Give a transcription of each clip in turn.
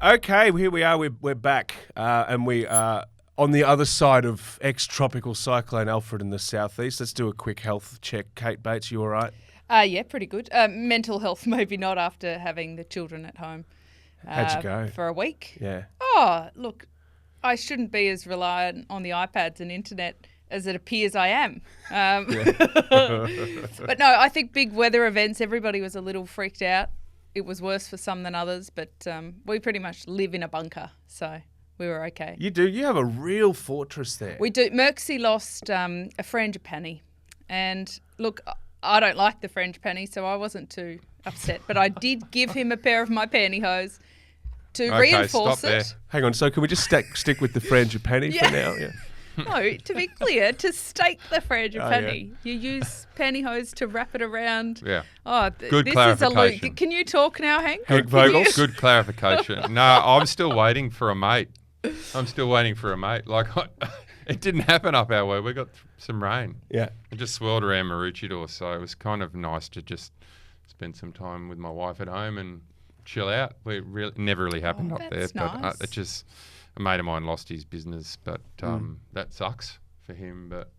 Okay, here we are. We're back, and we are on the other side of ex-tropical cyclone Alfred in the southeast. Let's do a quick health check. Kate Bates, you all right? Yeah, pretty good. Mental health, maybe not after having the children at home. How'd you go? For a week. Yeah. Oh, look, I shouldn't be as reliant on the iPads and internet as it appears I am. But no, I think big weather events, everybody was a little freaked out. It was worse for some than others, but we pretty much live in a bunker, so we were okay. You do? You have a real fortress there. We do. Merckxy lost a frangipani, and look, I don't like the frangipani, so I wasn't too upset, but I did give him a pair of my pantyhose to reinforce it. Hang on, so can we just stick with the frangipani for now? Yeah. No, to be clear, to stake the frangipani, you use pantyhose to wrap it around. Yeah. Oh, Good this clarification. is a Can you talk now, Henk? Henk Vogels. Good clarification. No, I'm still waiting for a mate. Like, it didn't happen up our way. We got some rain. Yeah. It just swirled around Maroochydore, so it was kind of nice to just spend some time with my wife at home and chill out. It never really happened up there. Nice. But it just... A mate of mine lost his business, but that sucks for him. But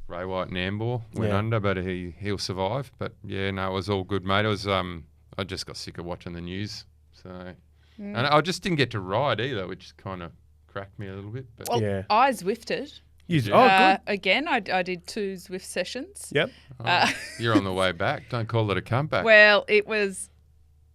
Ray White and Ambor went under, but he'll survive. But yeah, no, it was all good, mate. It was I just got sick of watching the news, so and I just didn't get to ride either, which kind of cracked me a little bit. But Well, I Zwifted. Good. Again, I did 2 Zwift sessions. Yep. You're on the way back. Don't call it a comeback. Well,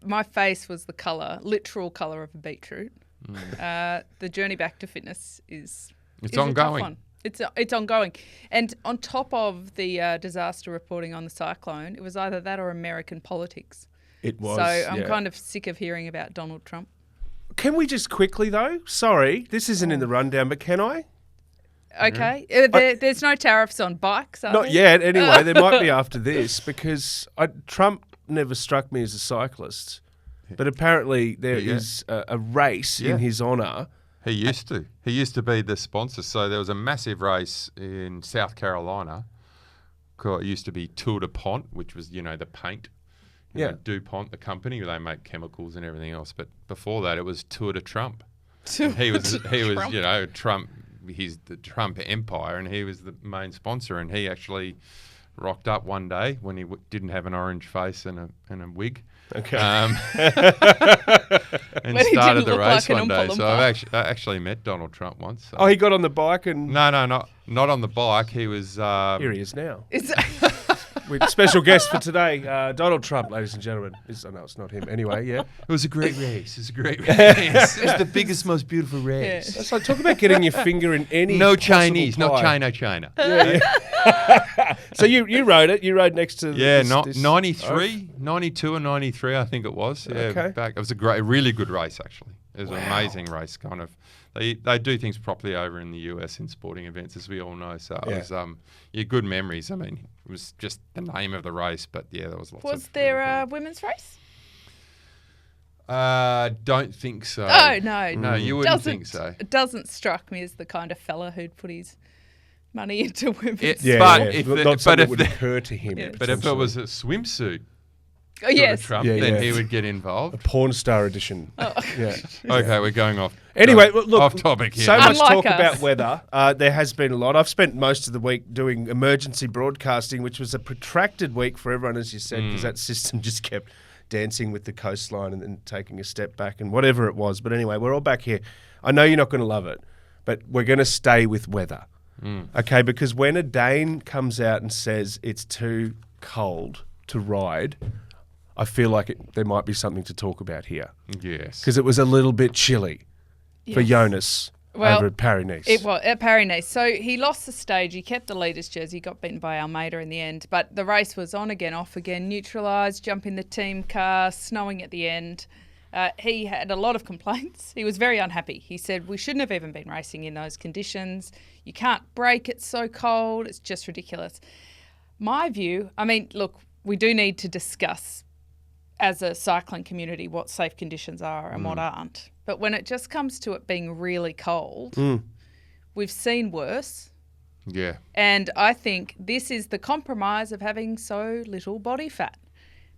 my face was the literal colour of a beetroot. The journey back to fitness is ongoing. It's ongoing, and on top of the disaster reporting on the cyclone, it was either that or American politics. It was. So I'm kind of sick of hearing about Donald Trump. Can we just quickly though? Sorry, this isn't in the rundown, but can I? Okay, there's no tariffs on bikes. Not yet. Anyway, there might be after this because Trump never struck me as a cyclist. But apparently there is a race in his honour. He used to. He used to be the sponsor. So there was a massive race in South Carolina. It used to be Tour de Pont, which was, the paint. DuPont, the company, they make chemicals and everything else. But before that, it was Tour de Trump. He was Trump. He's the Trump empire, and he was the main sponsor. And he actually rocked up one day when he didn't have an orange face and a wig. Okay. And started the race one day. So I actually met Donald Trump once. So. Oh, he got on the bike and... No, not on the bike. He was... Here he is now. With special guest for today, Donald Trump, ladies and gentlemen. No, it's not him. Anyway, yeah. It was a great race. It was the biggest, most beautiful race. Yeah. That's like, talk about getting your finger in any No Chinese, pie. not China. Yeah. So you rode it. You rode next to... 93, 92 and 93, I think it was. Yeah, okay. Back. It was a really good race, actually. It was an amazing race, kind of. They do things properly over in the US in sporting events, as we all know. So it was good memories. I mean, it was just the name of the race, but yeah, there was lots. Was there a women's race? Don't think so. Oh no, no, you wouldn't think so. It doesn't strike me as the kind of fella who'd put his money into women's. But it would occur to him. Yeah. But if it was a swimsuit. Oh, yes. Trump, then he would get involved. A porn star edition. Oh. Yeah. Okay, we're going off. Anyway, look, off topic here. So much Unlike talk us. about weather. There has been a lot. I've spent most of the week doing emergency broadcasting, which was a protracted week for everyone, as you said, because that system just kept dancing with the coastline and then taking a step back and whatever it was. But anyway, we're all back here. I know you're not going to love it, but we're going to stay with weather. Okay, because when a Dane comes out and says it's too cold to ride, I feel like there might be something to talk about here. Yes. Because it was a little bit chilly for Jonas over at Paris-Nice. It was at Paris-Nice. So he lost the stage. He kept the leader's jersey. He got beaten by Almeida in the end. But the race was on again, off again, neutralised, jump in the team car, snowing at the end. He had a lot of complaints. He was very unhappy. He said, we shouldn't have even been racing in those conditions. You can't brake. It's so cold. It's just ridiculous. My view, I mean, look, we do need to discuss as a cycling community what safe conditions are and what aren't. But when it just comes to it being really cold, we've seen worse. Yeah. And I think this is the compromise of having so little body fat,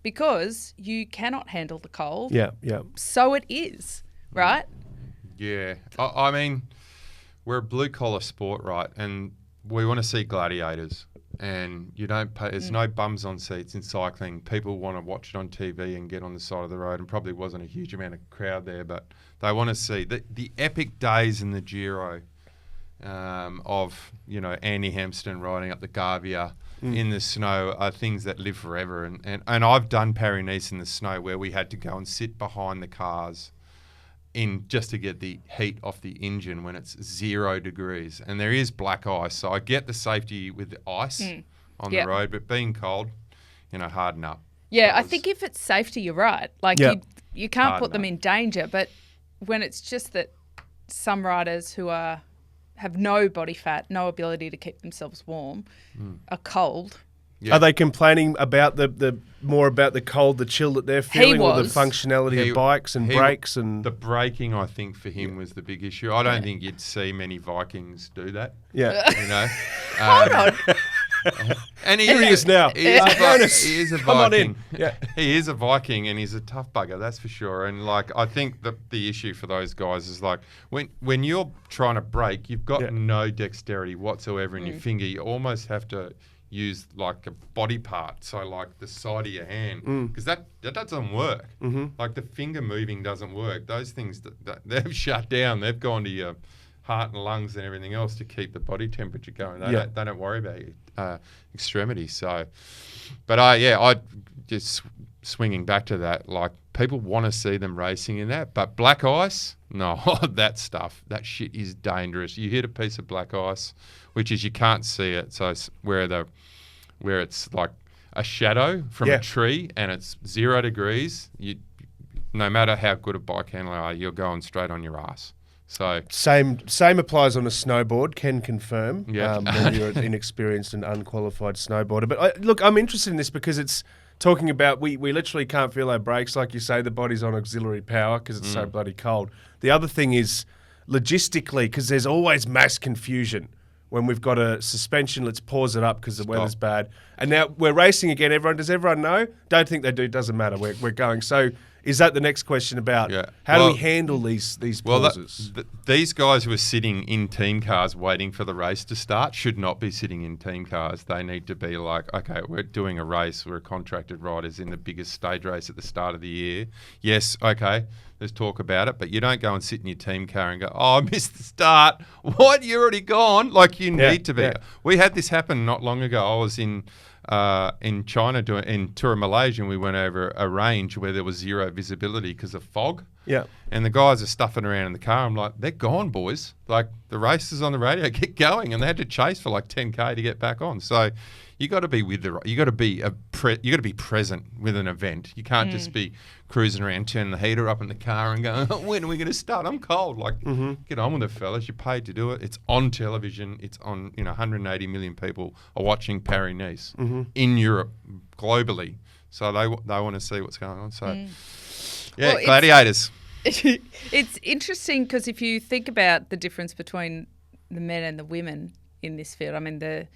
because you cannot handle the cold. Yeah. So it is. right? Yeah. I mean, we're a blue-collar sport, right? And we want to see gladiators. And you don't pay, there's no bums on seats in cycling. People want to watch it on TV and get on the side of the road, and probably wasn't a huge amount of crowd there, but they want to see the epic days in the Giro of, Andy Hempston riding up the Gavia in the snow are things that live forever. And I've done Paris-Nice in the snow where we had to go and sit behind the cars just to get the heat off the engine when it's 0 degrees, and there is black ice. So I get the safety with the ice on the road, but being cold, harden up. Yeah, I think if it's safety, you're right. Like you can't put them in danger, but when it's just that some riders who have no body fat, no ability to keep themselves warm, are cold. Yeah. Are they complaining about the more about the cold, the chill that they're feeling, or the functionality of bikes and brakes and the braking? I think for him was the big issue. I don't think you'd see many Vikings do that. Yeah, Hold on. And he is now. He is a Viking. Come on in. Yeah, he is a Viking, and he's a tough bugger, that's for sure. And I think the issue for those guys is when you're trying to brake, you've got no dexterity whatsoever in your finger. You almost have to use like a body part, so like the side of your hand, because that doesn't work. Like the finger moving doesn't work. Those things they've shut down. They've gone to your heart and lungs and everything else to keep the body temperature going. They don't worry about your extremities. So, but I just swinging back to that. Like people want to see them racing in that, but black ice, no, that shit is dangerous. You hit a piece of black ice, which is you can't see it. So it's where it's like a shadow from a tree and it's 0 degrees, no matter how good a bike handler are, you're going straight on your ass. So same applies on a snowboard. Can confirm. Yeah, when you're an inexperienced and unqualified snowboarder. But I'm interested in this because it's talking about we literally can't feel our brakes, like you say. The body's on auxiliary power because it's so bloody cold. The other thing is logistically, because there's always mass confusion. When we've got a suspension, let's pause it up because the weather's bad. And now we're racing again. Does everyone know? Don't think they do. Doesn't matter. We're going. So is that the next question about how do we handle these pauses? These guys who are sitting in team cars waiting for the race to start should not be sitting in team cars. They need to be like, okay, we're doing a race. We're contracted riders in the biggest stage race at the start of the year. Yes, okay. Let's talk about it, but you don't go and sit in your team car and go, oh, I missed the start. What? You're already gone? Like you need to be. Yeah. We had this happen not long ago. I was in China in Tour of Malaysia, and we went over a range where there was 0 visibility because of fog. Yeah. And the guys are stuffing around in the car. I'm like, they're gone, boys. Like the race is on the radio, get going. And they had to chase for like 10K to get back on. So you got to be you got to be present with an event. You can't just be cruising around, turning the heater up in the car and going, when are we going to start? I'm cold. Like, get on with it, fellas. You're paid to do it. It's on television. It's on, 180 million people are watching Paris-Nice in Europe, globally. So they want to see what's going on. So, gladiators. It's interesting because if you think about the difference between the men and the women in this field, I mean, the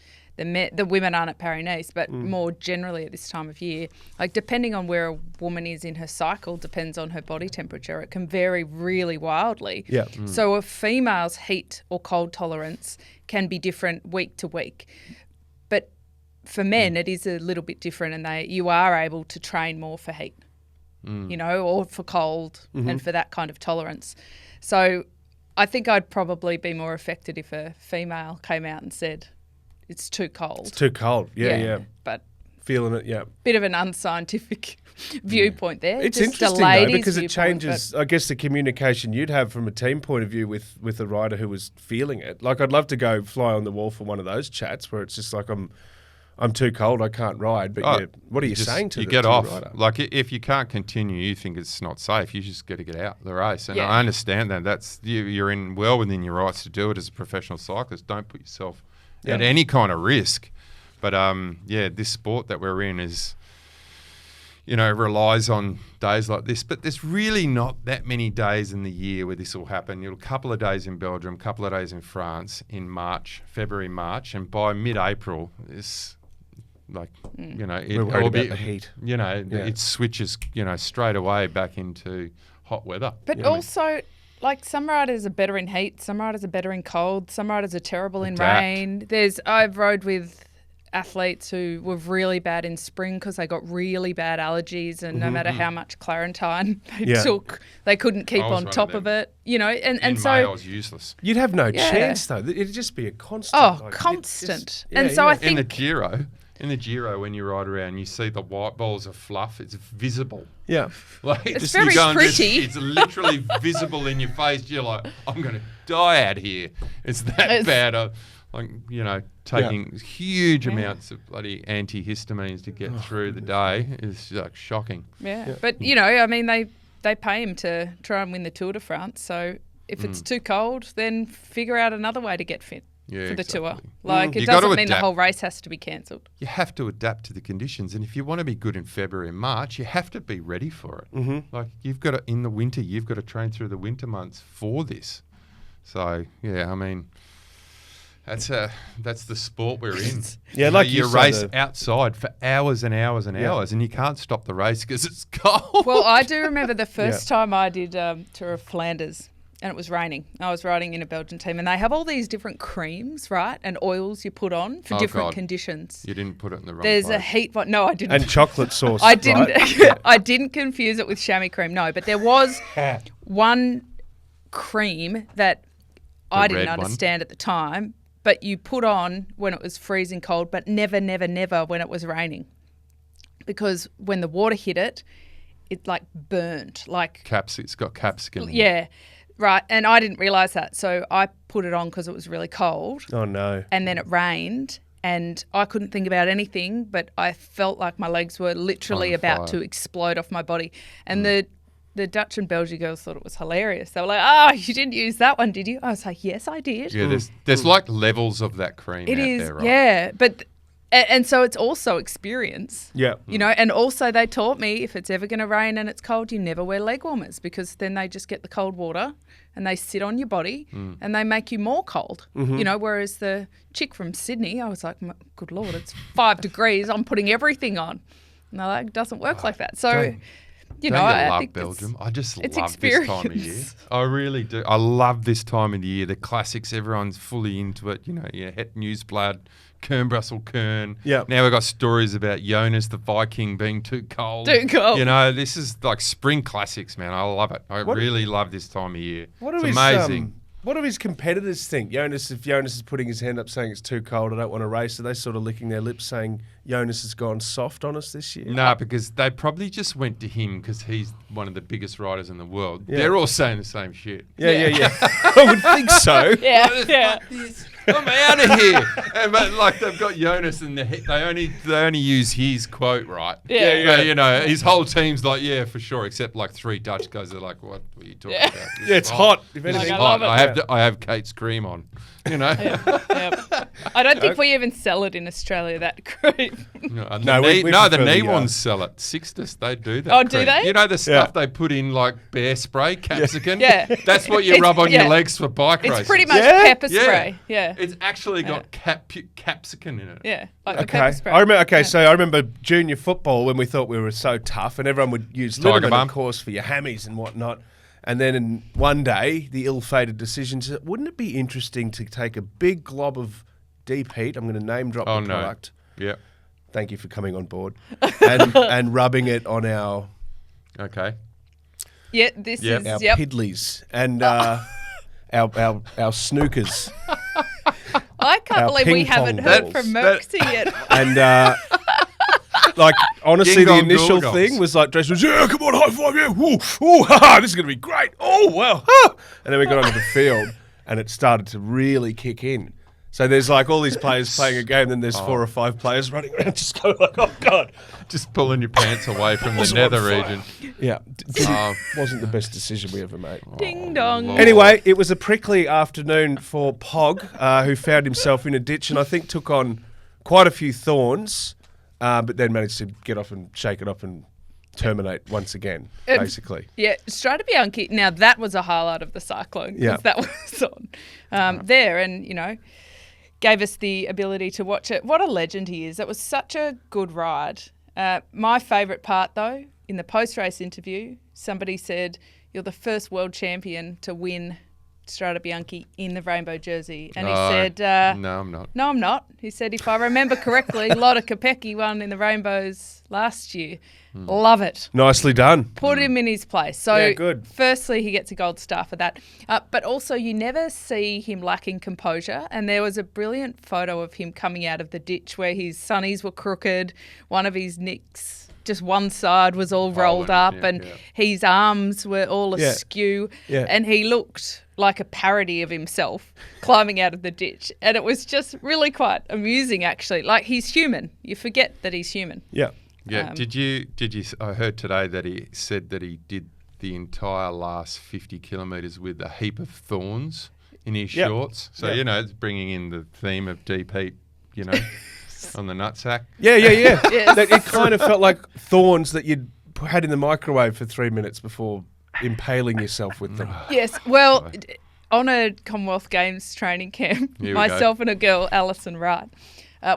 women aren't at Paris-Nice, but more generally at this time of year, like depending on where a woman is in her cycle, depends on her body temperature. It can vary really wildly. Yeah. So a female's heat or cold tolerance can be different week to week. But for men, it is a little bit different, and you are able to train more for heat, or for cold and for that kind of tolerance. So I think I'd probably be more affected if a female came out and said, it's too cold. It's too cold. Yeah. But feeling it, yeah. Bit of an unscientific viewpoint there. It's just interesting though, because it changes, I guess, the communication you'd have from a team point of view with a rider who was feeling it. Like I'd love to go fly on the wall for one of those chats where it's just like I'm too cold, I can't ride. But what are you saying to you the get off? Rider? Like if you can't continue, you think it's not safe. You just got to get out of the race. And I understand that. That's you're well within your rights to do it as a professional cyclist. Don't put yourself at any kind of risk. But this sport that we're in is, relies on days like this. But there's really not that many days in the year where this will happen. A couple of days in Belgium, a couple of days in France in February, March, and by mid-April, it's like, we're worried about the heat. It switches, straight away back into hot weather. But also, like, some riders are better in heat, some riders are better in cold, some riders are terrible in rain. I've rode with athletes who were really bad in spring because they got really bad allergies, and no matter how much Clarentine they took, they couldn't keep on top of it. You know, and so May, I was useless. You'd have no chance though. It'd just be a constant. Constant. I think in the Giro, when you ride around, you see the white balls of fluff. It's visible. Yeah, like it's very pretty. It's literally visible in your face. You're like, I'm going to die out here. It's that bad. Like, you know, taking huge amounts of bloody antihistamines to get through the day is like shocking. Yeah. But, you know, I mean, they pay him to try and win the Tour de France. So if it's too cold, then figure out another way to get fit for the tour. Like, it doesn't mean the whole race has to be cancelled. You have to adapt to the conditions. And if you want to be good in February and March, you have to be ready for it. Mm-hmm. Like, you've got to, in the winter, you've got to train through the winter months for this. So, yeah, I mean... That's the sport we're in. You race outside for hours and hours and hours, and you can't stop the race because it's cold. Well, I do remember the first time I did Tour of Flanders, and it was raining. I was riding in a Belgian team, and they have all these different creams, right, and oils you put on for different conditions. You didn't put it in the wrong There's place. a heat one. No, I didn't. And chocolate sauce. I didn't. Right? I didn't confuse it with chamois cream. No, but there was one cream that I didn't understand at the time. But you put on when it was freezing cold, but never when it was raining. Because when the water hit it, it like burned. Like it's got capsicum. Yeah, right. And I didn't realise that. So I put it on because it was really cold. Oh, no. And then it rained and I couldn't think about anything, but I felt like my legs were literally about to explode off my body. And the Dutch and Belgian girls thought it was hilarious. They were like, you didn't use that one, did you? I was like, yes, I did. Yeah, there's like levels of that cream out there, right? Yeah, but and so it's also experience. Yeah. You know, and also they taught me if it's ever going to rain and it's cold, you never wear leg warmers because then they just get the cold water and they sit on your body and they make you more cold. You know, whereas the chick from Sydney, I was like, good Lord, it's 5 degrees. I'm putting everything on. No, that doesn't work like that. So... You know, I love think Belgium. I just love experience. this time of year. I really do. I love this time of the year. The classics, everyone's fully into it. You know, Het Nieuwsblad, Kern, Brussels, Kern. Yeah. Now we've got stories about Jonas the Viking being too cold. You know, this is like spring classics, man. I love it. I really love this time of year. It's amazing. What do his competitors think? If Jonas is putting his hand up saying it's too cold, I don't want to race, are they sort of licking their lips saying Jonas has gone soft on us this year? No, because they probably just went to him because he's one of the biggest riders in the world. Yeah. They're all saying the same shit. Yeah. I would think so. Yeah. I'm out of here. But like they've got Jonas and they only use his quote, right? Yeah. You know, his whole team's like, yeah, for sure, except like 3 Dutch guys are like, what are you talking about? Yeah, it's hot. If anything, hot. I have Kate's cream on. You know. I don't think we even sell it in Australia, that cream. The knee ones sell it. Sixtus, they do that. Oh, do they? You know the stuff they put in like bear spray, capsicum? Yeah. That's what you rub on your legs for bike races. It's pretty much pepper spray. Yeah. It's actually got capsicum in it. Yeah. Like the pepper spray. I remember junior football when we thought we were so tough and everyone would use liniment, of course, for your hammies and whatnot. And then one day, the ill-fated decision said, wouldn't it be interesting to take a big glob of deep heat, I'm going to name drop the product. Yeah. Thank you for coming on board. And rubbing it on our... Okay. Yeah, this is... Our piddlies and our snookers. I can't believe we haven't heard from Merckxy yet. And... like, honestly, the initial Gorgons. thing was like, Dress was, yeah, come on, high five, yeah, ooh, haha, this is going to be great. Oh, wow. Ha. And then we got onto the field and it started to really kick in. So there's like all these players playing a game, then there's 4 or 5 players running around just going like, oh, God. Just pulling your pants away from the nether region. Yeah. Wasn't the best decision we ever made. Ding dong. Lord. Anyway, it was a prickly afternoon for Pog, who found himself in a ditch and I think took on quite a few thorns. But then managed to get off and shake it off and terminate once again, basically. Yeah, Strade Bianchie. Now, that was a highlight of the cycling. Yeah. That was on there and, you know, gave us the ability to watch it. What a legend he is. That was such a good ride. My favourite part, though, in the post-race interview, somebody said, you're the first world champion to win Strade Bianche in the rainbow jersey. And he said, no, I'm not. No, I'm not. He said, if I remember correctly, Lotte Kopecky won in the rainbows last year. Love it. Nicely done. Put him in his place. So, Yeah, good. firstly, he gets a gold star for that. But also, you never see him lacking composure. And there was a brilliant photo of him coming out of the ditch where his sunnies were crooked. One of his nicks, just one side was all rolled up, and his arms were all askew. Yeah. And he looked like a parody of himself climbing out of the ditch. And it was just really quite amusing, actually. Like, he's human. You forget that he's human. Yeah. Yeah. Did you? I heard today that he said that he did the entire last 50 kilometres with a heap of thorns in his shorts. So, it's bringing in the theme of deep heat, on the nutsack. Yeah. Yes. It kind of felt like thorns that you'd had in the microwave for 3 minutes before impaling yourself with them. Yes. Well, on a Commonwealth Games training camp, myself and a girl, Alison Wright,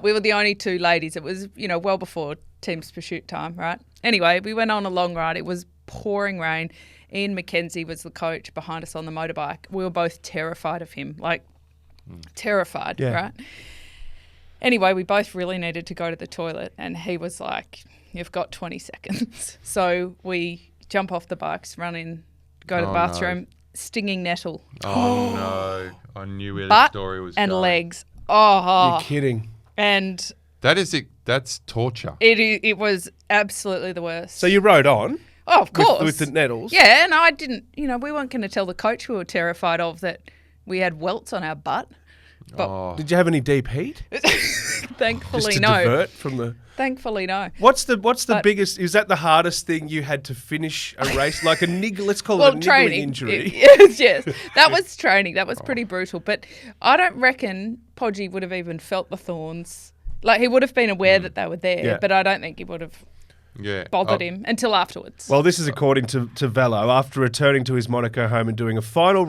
we were the only two ladies. It was, well before Teams Pursuit time, right? Anyway, we went on a long ride. It was pouring rain. Ian Merckxy was the coach behind us on the motorbike. We were both terrified of him, terrified, right? Anyway, we both really needed to go to the toilet, and he was like, you've got 20 seconds. So we jump off the bikes, run in, go to the bathroom, no. Stinging nettle. Oh, no. I knew where the story was and going. legs. Oh. You're kidding. And that's torture. it was absolutely the worst. So you rode on? Oh, of course. With the nettles? Yeah, and I didn't, we weren't going to tell the coach we were terrified of that we had welts on our butt. But Did you have any deep heat? Thankfully, Just to no. divert from the... Thankfully, no. What's the biggest... Is that the hardest thing you had to finish a race? Like let's call it a niggling training. injury. Yes. That was training. That was pretty brutal. But I don't reckon Podgy would have even felt the thorns. Like, he would have been aware that they were there, but I don't think he would have bothered him until afterwards. Well, this is according to Velo. After returning to his Monaco home and doing a final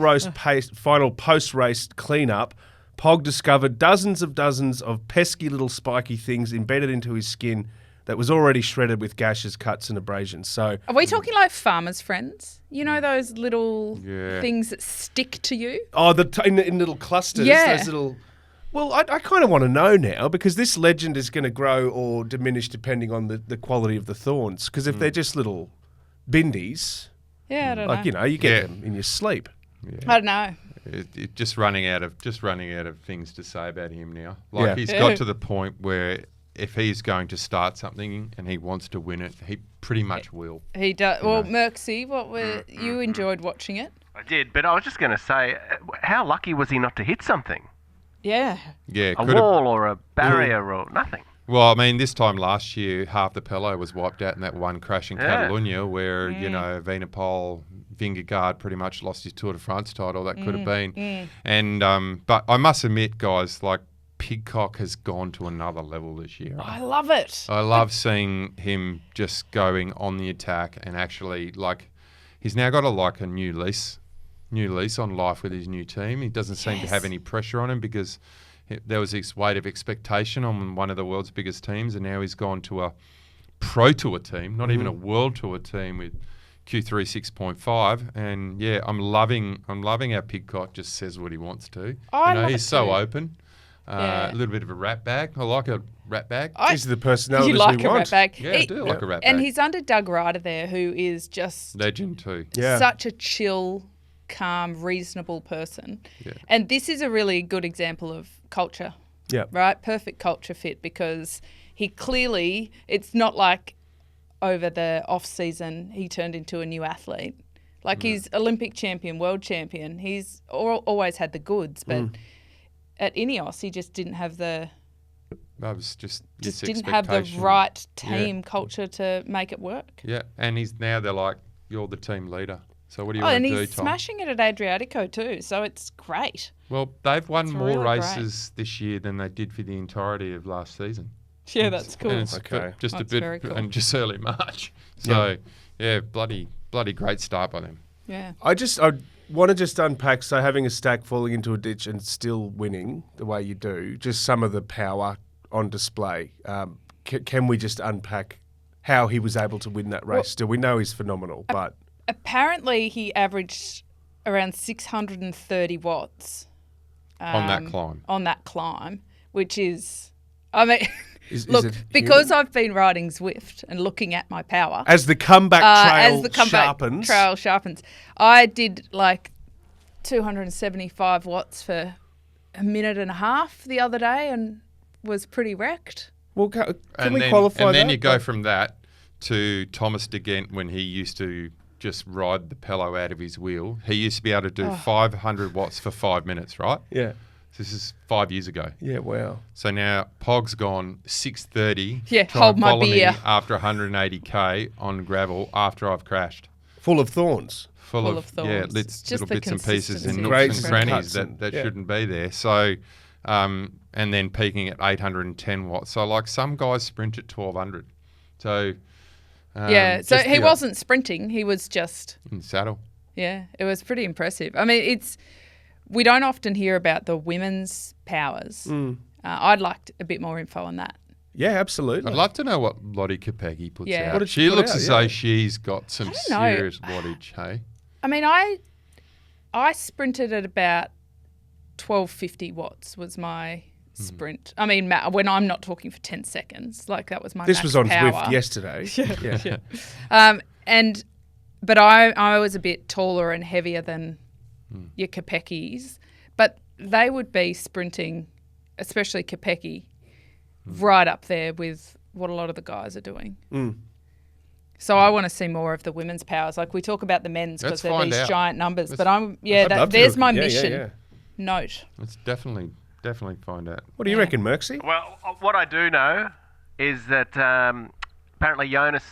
post-race clean-up, Pog discovered dozens of pesky little spiky things embedded into his skin that was already shredded with gashes, cuts and abrasions. So, are we talking like farmers' friends? You know those little things that stick to you? Oh, in little clusters. Yeah. Those little... Well, I kind of want to know now, because this legend is going to grow or diminish depending on the quality of the thorns. Because if they're just little bindies, I don't know. you get them in your sleep. Yeah. I don't know. Just running out of things to say about him now. Like, he's got to the point where if he's going to start something and he wants to win it, he pretty much will. He does. Well, Merckxy, you enjoyed watching it? I did, but I was just going to say, how lucky was he not to hit something? Yeah. Yeah. A wall or a barrier or nothing. Well, I mean, this time last year, half the Pelo was wiped out in that one crash in Catalonia where, Evenepoel, Vingegaard pretty much lost his Tour de France title. That could have been. And but I must admit, guys, like, Pidcock has gone to another level this year. I love it. I love seeing him just going on the attack and actually, like, he's now got a new lease on life with his new team. He doesn't seem to have any pressure on him because there was this weight of expectation on one of the world's biggest teams, and now he's gone to a Pro Tour team, not even a World Tour team with Q3 6.5. And I'm loving how Pidcock just says what he wants to. He's so open. A little bit of a rat bag. I like a rat bag. These are the personalities you like we a want. rat bag. Yeah, I do like a rat bag. And he's under Doug Ryder there, who is just legend too. Yeah. Such a chill, calm, reasonable person. Yeah. And this is a really good example of culture. Yeah. Right? Perfect culture fit, because he clearly, it's not like over the off season he turned into a new athlete. Like, he's Olympic champion, world champion. He's always had the goods, but at Ineos he just didn't have the didn't have the right team culture to make it work. Yeah, and they're like, you're the team leader. So what do you want to do, Tom? And he's smashing it at Adriatico too, so it's great. Well, they've won more really races this year than they did for the entirety of last season. Yeah, that's cool. And it's just a bit, cool. and just early March. So, bloody great start by them. Yeah. I want to just unpack, so having a stack falling into a ditch and still winning the way you do, just some of the power on display. Can we just unpack how he was able to win that race? Still, we know he's phenomenal, but... apparently he averaged around 630 watts. On that climb. Which is, I mean, Is it because human? I've been riding Zwift and looking at my power. As the comeback trail sharpens. I did like 275 watts for a minute and a half the other day and was pretty wrecked. Well, can we then, qualify and then that? you go from that to Thomas de Gent when he used to just ride the pillow out of his wheel. He used to be able to do 500 watts for 5 minutes, right? Yeah. This is 5 years ago. Yeah, wow. So now Pog's gone 6:30. Yeah, try hold and my follow me beer. after 180k on gravel after I've crashed. Full of thorns. Full of thorns. Yeah, It's just little the bits and pieces and consistency. nooks Grades and and crannies cuts and- that yeah. shouldn't be there. So, and then peaking at 810 watts. So like some guys sprint at 1200. So So just he the- wasn't sprinting. He was just, in saddle. yeah, it was pretty impressive. I mean, we don't often hear about the women's powers. I'd like a bit more info on that. Yeah, absolutely. I'd love to know what Lottie Kopecky puts Yeah. out. What did she She put looks out? as Yeah. though she's got some don't know. serious wattage, hey? I mean, I sprinted at about 1250 watts was my sprint. I mean, when I'm not talking for 10 seconds, like that was my This max was on power. Zwift yesterday. Yeah. But I was a bit taller and heavier than your Kopeckis, but they would be sprinting, especially Kopecky, right up there with what a lot of the guys are doing. So I want to see more of the women's powers. Like we talk about the men's because Let's they're find these out. giant numbers, Let's- but I'd love to there's do- my yeah, mission. yeah. Note. Let's definitely find out. What do you reckon, Merckxy? Well, what I do know is that apparently Jonas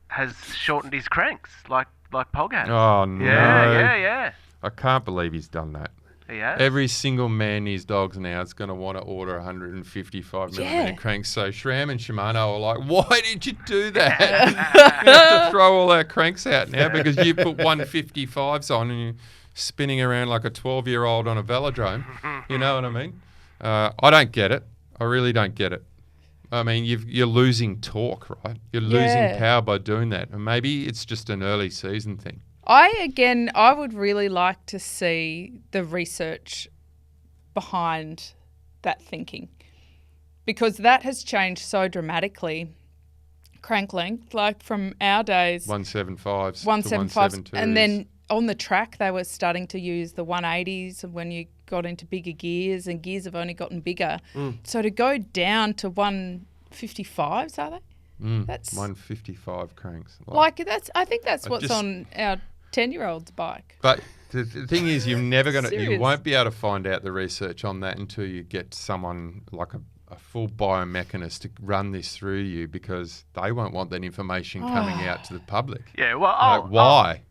has shortened his cranks, like Pog has. Oh, no. Yeah. I can't believe he's done that. He has. Every single man his dogs now is going to want to order 155 millimeter Yeah. cranks. So Shram and Shimano are like, why did you do that? We have to throw all our cranks out now because you put 155s on and you're spinning around like a 12-year-old on a velodrome. You know what I mean? I don't get it. I really don't get it. I mean, you're losing torque, right? You're losing power by doing that. And maybe it's just an early season thing. I would really like to see the research behind that thinking because that has changed so dramatically. Crank length, like from our days, 175s to 175s, 172s. and then on the track they were starting to use the 180s when you got into bigger gears, and gears have only gotten bigger. So to go down to 155s, are they? That's 155 cranks. I think that's what's just- on our 10-year-old's bike. But the thing is, you're never going to, you Serious. won't be able to find out the research on that until you get someone like a full biomechanist to run this through you because they won't want that information coming out to the public. Yeah, well, Why?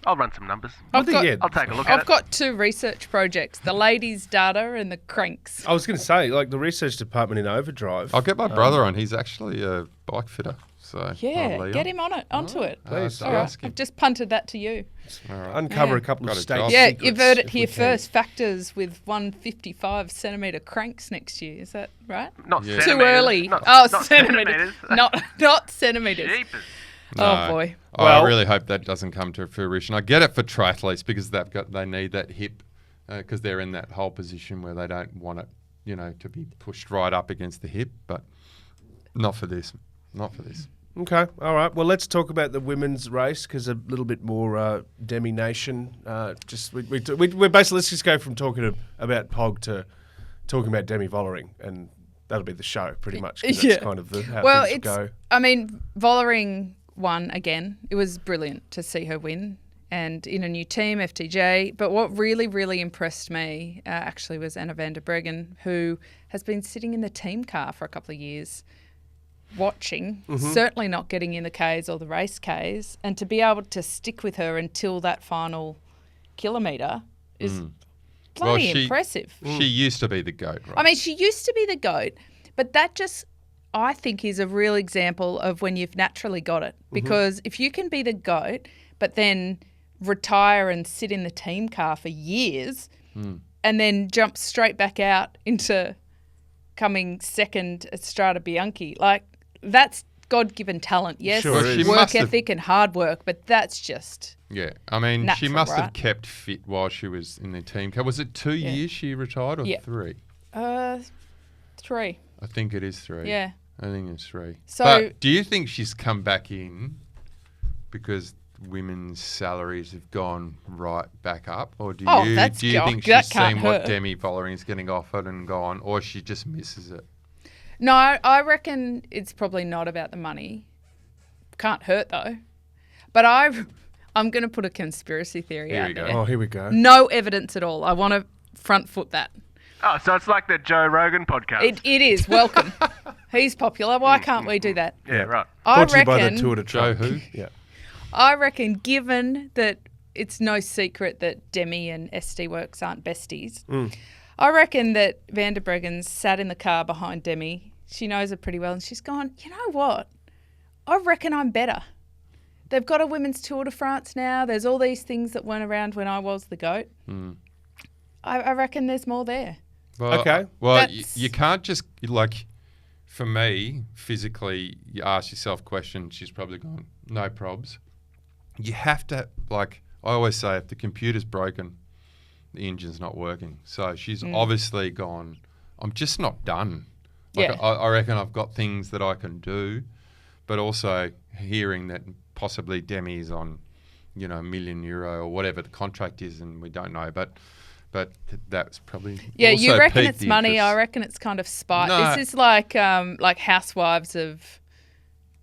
I'll run some numbers. I've got, yeah. I'll take a look at I've got two research projects, the ladies' data and the cranks. I was going to say, like the research department in Overdrive. I'll get my brother on. He's actually a bike fitter. So Yeah, Leon. get him onto it. Please. I'll ask him. I've just punted that to you. Uncover a couple Got of a state job. Yeah, secrets you've heard it if we here can. first. Factors with 155 centimetre cranks next year. Is that right? Not Yeah. Too centimetres. early. Not centimetres. Not centimetres. Jeepers. Oh, boy. Well- I really hope that doesn't come to fruition. I get it for triathletes because they need that hip because they're in that whole position where they don't want it, to be pushed right up against the hip. But not for this. Not for this. Okay, all right. Well, let's talk about the women's race because a little bit more Demi Nation. We're basically let's just go from talking about Pog to talking about Demi Vollering, and that'll be the show pretty much. 'Cause that's kind of how things go. I mean, Vollering won again. It was brilliant to see her win, and in a new team, FTJ. But what really, really impressed me actually was Anna van der Breggen, who has been sitting in the team car for a couple of years, watching, certainly not getting in the Ks or the race Ks, and to be able to stick with her until that final kilometre is bloody impressive. She used to be the GOAT, right? I mean, she used to be the GOAT, but that just, I think, is a real example of when you've naturally got it. Because if you can be the GOAT, but then retire and sit in the team car for years and then jump straight back out into coming second at Strade Bianche, like, that's God-given talent. Yes, Sure Well, she work must have- ethic and hard work, but that's just Yeah, I mean, she natural, must have right? kept fit while she was in the team. Was it 2 years she retired or Yeah. 3? 3. I think it is 3. Yeah. I think it's 3. So- but do you think she's come back in because women's salaries have gone right back up, or do you that's do you go- think that she's can't seen what hurt. Demi Vollering's getting offered and gone, or she just misses it? No, I reckon it's probably not about the money. Can't hurt though. But I'm going to put a conspiracy theory Here out we go. there. Oh, here we go. No evidence at all. I want to front foot that. Oh, so it's like the Joe Rogan podcast. It is. Welcome. He's popular. Why can't we do that? Yeah, right. I Brought to you by the reckon. Tour de Joe Truck. who? Yeah. I reckon, given that it's no secret that Demi and SD Works aren't besties, I reckon that Van der Breggen's sat in the car behind Demi. She knows her pretty well, and she's gone, you know what? I reckon I'm better. They've got a women's Tour de France now. There's all these things that weren't around when I was the GOAT. I reckon there's more there. Well, Okay. Well, That's- you can't just, like, for me, physically, you ask yourself questions, she's probably gone, no probs. You have to, like, I always say, if the computer's broken, the engine's not working. So she's obviously gone, I'm just not done. Like, Yeah. I reckon I've got things that I can do, but also hearing that possibly Demi's on, €1 million or whatever the contract is, and we don't know, but that's probably Yeah, also you reckon piqued it's the money. interest. I reckon it's kind of spite. No. This is like Housewives of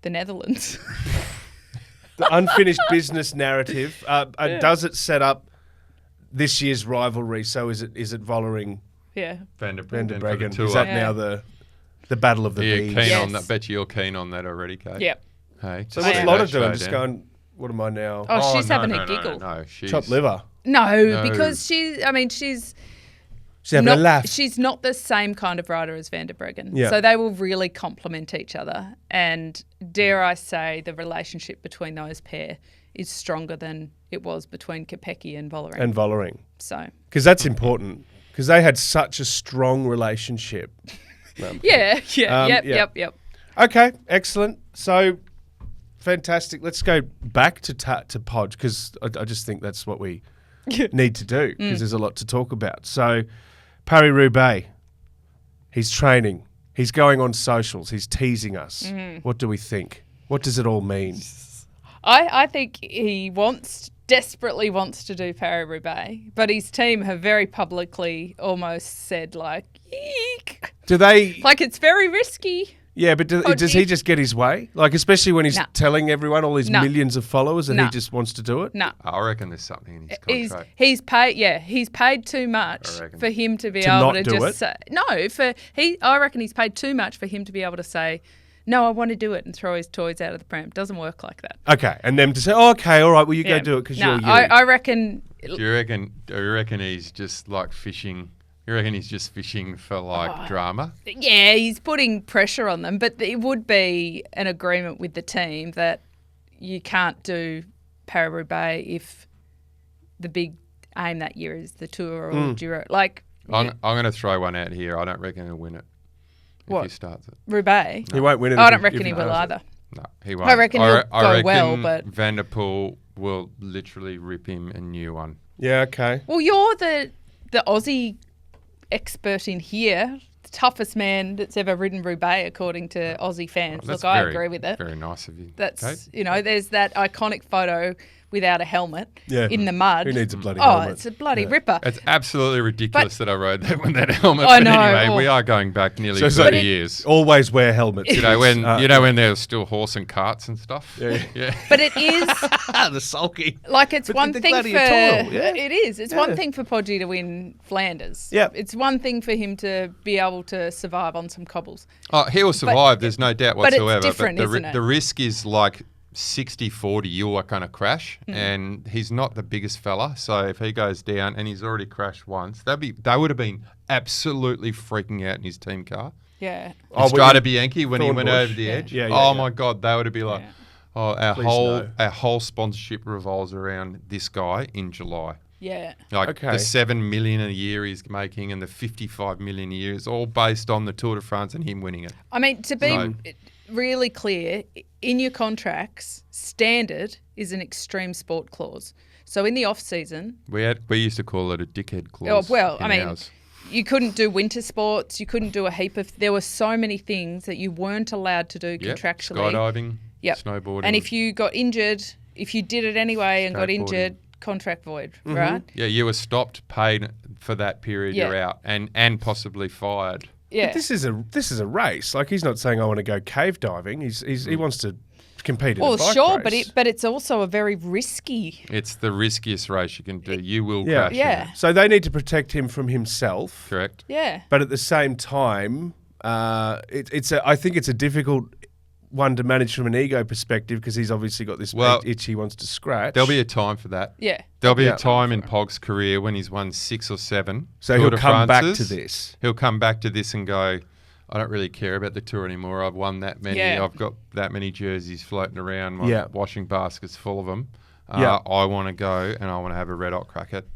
the Netherlands. The unfinished business narrative. Does it set up this year's rivalry? So is it Vollering, Yeah. Van der Van der Breggen for the Breggen? tour. Is that Yeah. now the battle of the Are you bees? keen Yes. on that? Bet you're keen on that already, Kate. Yep. Hey, So I what's am. Lotta That doing? show Just down. going, what am I now? Oh, she's no, having no, a giggle. No, she's Chopped liver. No, No. because she's She's having a laugh. she's not the same kind of rider as Van der Breggen. Yeah. So they will really complement each other. And dare I say, the relationship between those pair is stronger than it was between Kopecky and Vollering. And Vollering. So, Because that's important. Because they had such a strong relationship. yeah. yeah. Yep. Okay, excellent. So, fantastic. Let's go back to Podge, because I just think that's what we need to do, because there's a lot to talk about. So, Paris-Roubaix, he's training. He's going on socials. He's teasing us. What do we think? What does it all mean? I think he desperately wants to do Paris-Roubaix, but his team have very publicly almost said, like, eek. Do they... Like, it's very risky. Yeah, but does he just get his way? Like, especially when he's Nah. telling everyone, all these Nah. millions of followers, and he Nah. just wants to do it? No. I reckon there's something in his He's contract. he's paid too much I reckon. for him to be To able not to do just it? say I reckon he's paid too much for him to be able to say, no, I want to do it, and throw his toys out of the pram. Doesn't work like that. Okay, and them to say, oh, okay, all right, well, you Yeah. go do it because No, you're you. I reckon Do you reckon he's just like fishing? You reckon he's just fishing for like drama? yeah, he's putting pressure on them, but it would be an agreement with the team that you can't do Paris-Roubaix if the big aim that year is the Tour or Giro. Like I'm going to throw one out here. I don't reckon he'll win it if What? he starts it. Roubaix. He won't win it. I if don't reckon if he will does it. either. No, he won't. I reckon he'll go well, reckon but- Van der Poel will literally rip him a new one. Yeah, okay. Well, you're the Aussie expert in here, the toughest man that's ever ridden Roubaix, according to Aussie fans. That's Look, I very- agree with it. Very nice of you. That's Kate. there's that iconic photo without a helmet Yeah. in the mud. Who needs a bloody Oh, helmet? it's a bloody Yeah. ripper. It's absolutely ridiculous that I rode that with that helmet. I But know, anyway, oh. we are going back nearly So it's 30 like- years. Always wear helmets. You know when Uh, when there was still horse and carts and stuff. Yeah. But it is the sulky. like it's But one the thing for gladiatorial, yeah. it is. It's Yeah. one thing for Podgy to win Flanders. Yep. It's one thing for him to be able to survive on some cobbles. Oh, he will survive. There's no doubt but it's whatsoever. different, isn't it? The risk is like 60-40. You are going to crash, Mm. and he's not the biggest fella. So if he goes down, and he's already crashed once, they would have been absolutely freaking out in his team car. Yeah. Oh, Strade Bianche when he went Thornbush. over the edge. Yeah, oh yeah. my God, they would have been like, Yeah. oh, Please no. our whole sponsorship revolves around this guy in July. Yeah. Like Okay. the 7 million a year he's making and the 55 million a year is all based on the Tour de France and him winning it. I mean, to be So- really clear in your contracts, standard is an extreme sport clause. So in the off season, we used to call it a dickhead clause. Ours. You couldn't do winter sports. You couldn't do a heap of. There were so many things that you weren't allowed to do contractually. Skydiving, snowboarding, and if you got injured, if you did it anyway and got injured, contract void, right? Yeah, you were stopped, paid for that period. You're out, and possibly fired. Yeah, but this is a race. Like, he's not saying I want to go cave diving. He wants to compete in a bike race. But it's also a very risky. It's the riskiest race you can do. You will crash. Yeah. So they need to protect him from himself. Correct. Yeah. But at the same time, I think it's a difficult one to manage from an ego perspective, because he's obviously got this itch he wants to scratch. There'll be a time for that. Yeah. There'll be a time in Pog's career when he's won 6 or 7. So he'll come back to this. He'll come back to this and go, I don't really care about the Tour anymore. I've won that many. Yeah. I've got that many jerseys floating around. My washing basket's full of them. I want to go and I want to have a red-hot crack at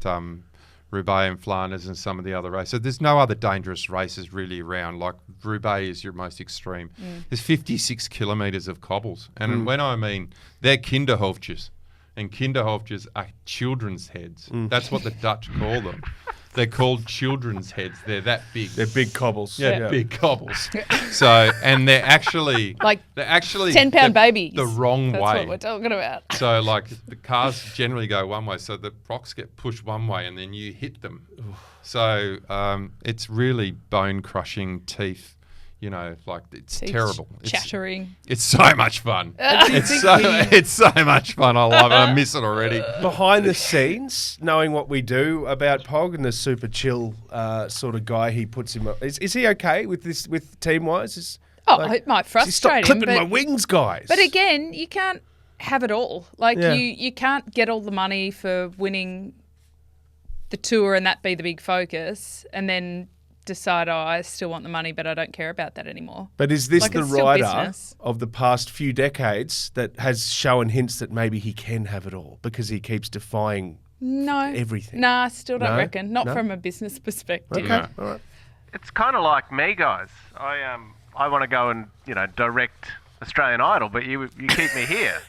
Roubaix and Flanders and some of the other races. So there's no other dangerous races really around. Like, Roubaix is your most extreme. There's 56 kilometres of cobbles. And when I mean, they're kinderhoofdjes. And kinderhoofdjes are children's heads. That's what the Dutch call them. They're called children's heads. They're that big. They're big cobbles. Yeah, big cobbles. So, and they're actually 10-pound babies. The wrong way. That's what we're talking about. So, like, the cars generally go one way, so the rocks get pushed one way, and then you hit them. So, it's really bone-crushing teeth. You know, like, it's terrible. Chattering. It's so much fun. It's so much fun. I love it. I miss it already. Behind the scenes, knowing what we do about Pog and the super chill sort of guy he puts him up, is he okay with this, with team-wise? It might frustrate him. Stop clipping my wings, guys. But again, you can't have it all. Like, you can't get all the money for winning the Tour and that be the big focus, and then decide, I still want the money, but I don't care about that anymore. But is this the rider business of the past few decades that has shown hints that maybe he can have it all because he keeps defying everything? Nah, still don't reckon. Not from a business perspective. Okay, all right. It's kind of like me, guys. I want to go and direct Australian Idol, but you keep me here.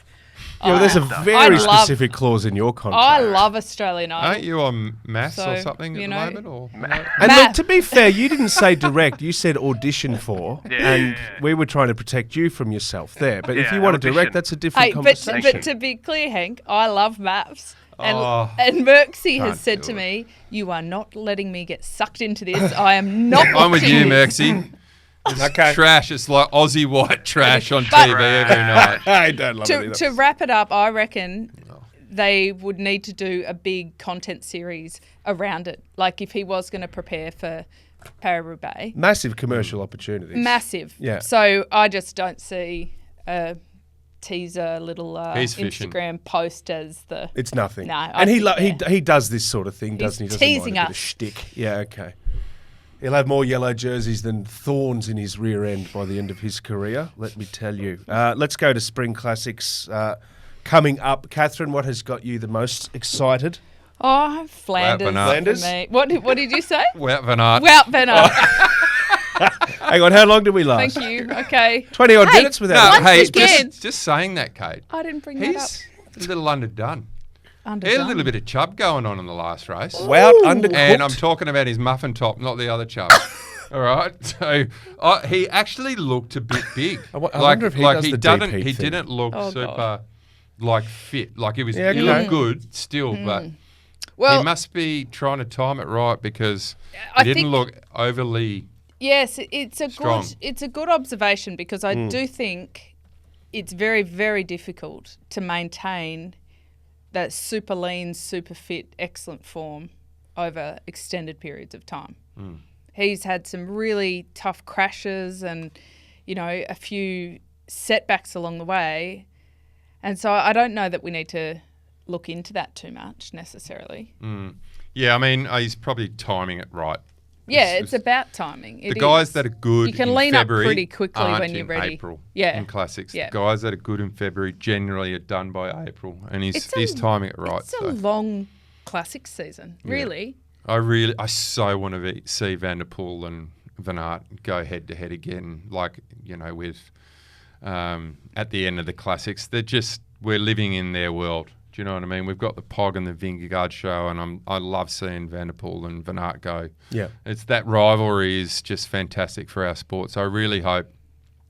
Yeah, well, there's a very specific clause in your contract. I love Australian Idol. Aren't you on maths or something at the moment? Or and look, to be fair, you didn't say direct. You said audition for, and we were trying to protect you from yourself there. But if you want to direct, that's a different conversation. But to be clear, Henk, I love maths. And Merckxy has said to me, you are not letting me get sucked into this. I am not I'm with you, this. Merckxy. It's trash. It's like Aussie white trash on TV every night. I don't love it. To wrap it up, I reckon they would need to do a big content series around it. Like, if he was going to prepare for Paris-Roubaix. Massive commercial opportunities. Massive. Yeah. So I just don't see a teaser little Instagram post as the... It's nothing. No. And he does this sort of thing, doesn't he? He's Doesn't teasing mind a bit us. of shtick. Yeah, okay. He'll have more yellow jerseys than thorns in his rear end by the end of his career, let me tell you. Let's go to Spring Classics coming up. Catherine, what has got you the most excited? Oh, Flanders. Flanders? For me. What did you say? Wout van Aert. Wout van Aert. Hang on, how long did we last? Thank you. Okay. 20-odd minutes without just saying that, Kate. I didn't bring that up. He's a little underdone. He had a little bit of chub going on in the last race. Wout undercooked. And I'm talking about his muffin top, not the other chub. All right. So he actually looked a bit big. I wonder if he does the DP thing. He didn't look super fit. Like he looked good still, but he must be trying to time it right because he didn't look overly. Yes, it's a strong. good observation, because I do think it's very, very difficult to maintain that super lean, super fit, excellent form over extended periods of time. He's had some really tough crashes and, a few setbacks along the way. And so I don't know that we need to look into that too much necessarily. Yeah, I mean, he's probably timing it right. Yeah, it's about timing. The guys that are good, you can in lean February up pretty quickly when you're ready. April, in classics. Yeah. The guys that are good in February generally are done by April, and he's timing it right. It's a long classics season, really. I so want to see Van der Poel and Van Aert go head to head again, like with at the end of the classics. We're living in their world. Do you know what I mean? We've got the Pog and the Vingegaard show, and I love seeing Van der Poel and Van Aert go. Yeah. It's that rivalry is just fantastic for our sport. So I really hope,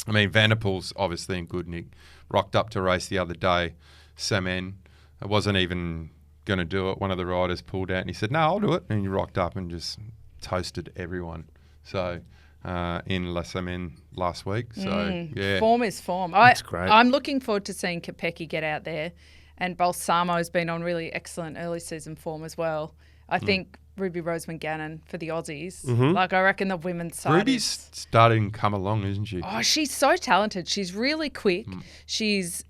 Van der Poel's obviously in good nick. Rocked up to race the other day, Samen. I wasn't even going to do it. One of the riders pulled out and he said, no, I'll do it. And he rocked up and just toasted everyone. So in La Semaine last week. So, yeah. Form is form. That's great. I'm looking forward to seeing Kopecky get out there. And Balsamo's been on really excellent early season form as well. I think Ruby Rose-McGannon for the Aussies. Like, I reckon the women's side Ruby's starting to come along, isn't she? Oh, she's so talented. She's really quick. She's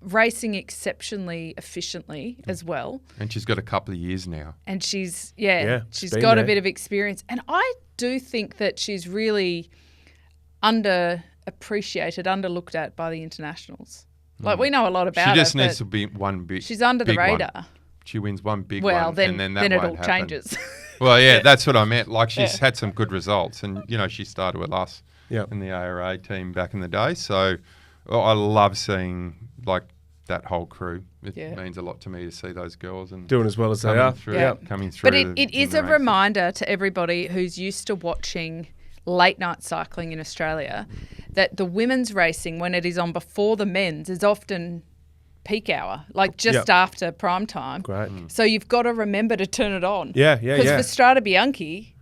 racing exceptionally efficiently as well. And she's got a couple of years now. And she's she's got been a bit of experience. And I do think that she's really underappreciated, underlooked at by the internationals. Like, we know a lot about her. She just needs to be one big. She's under the radar. One. She wins one big well, one, then, and then it won't all happen. changes. Well, yeah, that's what I meant. Like, she's had some good results, and she started with us Yep. in the ARA team back in the day. So I love seeing that whole crew. It means a lot to me to see those girls and doing as well as they are. Coming through. But it is a reminder to everybody who's used to watching late night cycling in Australia that the women's racing, when it is on before the men's, is often peak hour, like just after prime time. Great. So you've got to remember to turn it on. Yeah. Because for Strade Bianche,